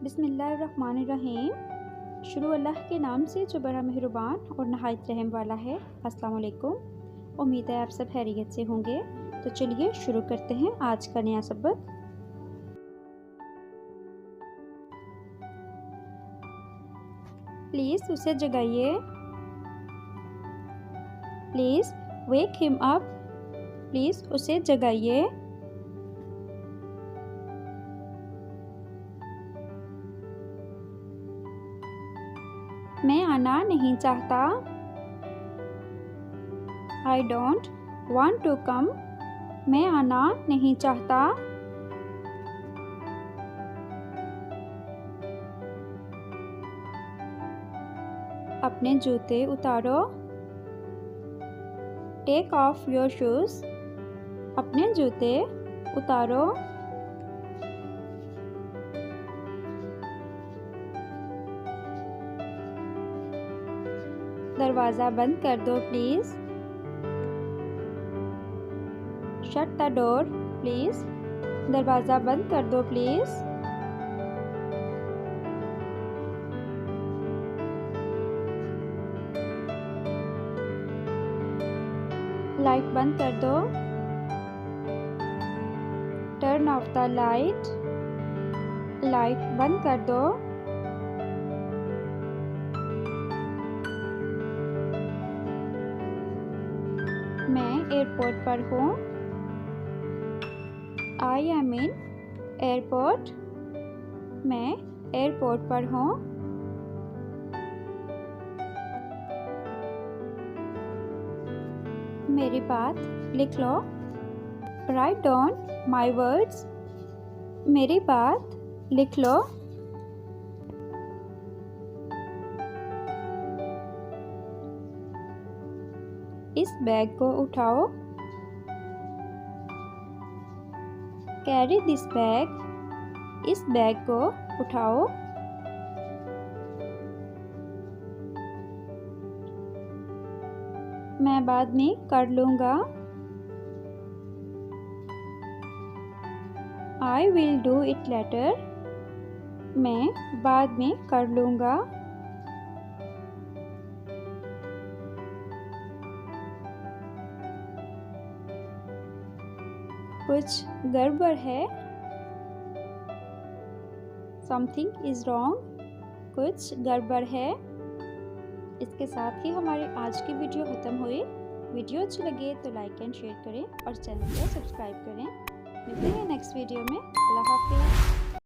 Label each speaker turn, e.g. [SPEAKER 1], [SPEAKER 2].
[SPEAKER 1] बिस्मिल्लाहिर्रहमानिर्रहीम। शुरू अल्लाह के नाम से जो बड़ा मेहरबान और नहायत रहम वाला है। अस्सलाम वालेकुम। उम्मीद है आप सब खैरियत से होंगे। तो चलिए शुरू करते हैं आज का नया सबक। प्लीज़ उसे जगाइए। Please wake him up. Please उसे जगाइए। मैं आना नहीं चाहता। I don't want to come. मैं आना नहीं चाहता। अपने जूते उतारो। Take off your shoes. अपने जूते उतारो। दरवाज़ा बंद कर दो please. Shut the door please. दरवाज़ा बंद कर दो प्लीज़। लाइट बंद कर दो। Turn off the light. Light बंद कर दो। मैं एयरपोर्ट पर हूँ। I am in airport. मैं एयरपोर्ट पर हूँ। मेरी बात लिख लो। Write down my words. मेरी बात लिख लो। इस बैग को उठाओ। Carry this bag. इस बैग को उठाओ। मैं बाद में कर लूँगा। I will do it later. मैं बाद में कर लूँगा। कुछ गड़बड़ है। Something is wrong. कुछ गड़बड़ है। इसके साथ ही हमारी आज की वीडियो ख़त्म हुई। वीडियो अच्छी लगे तो लाइक एंड शेयर करें और चैनल को सब्सक्राइब करें। मिलते हैं नेक्स्ट वीडियो में। अल्लाह हाफिज़।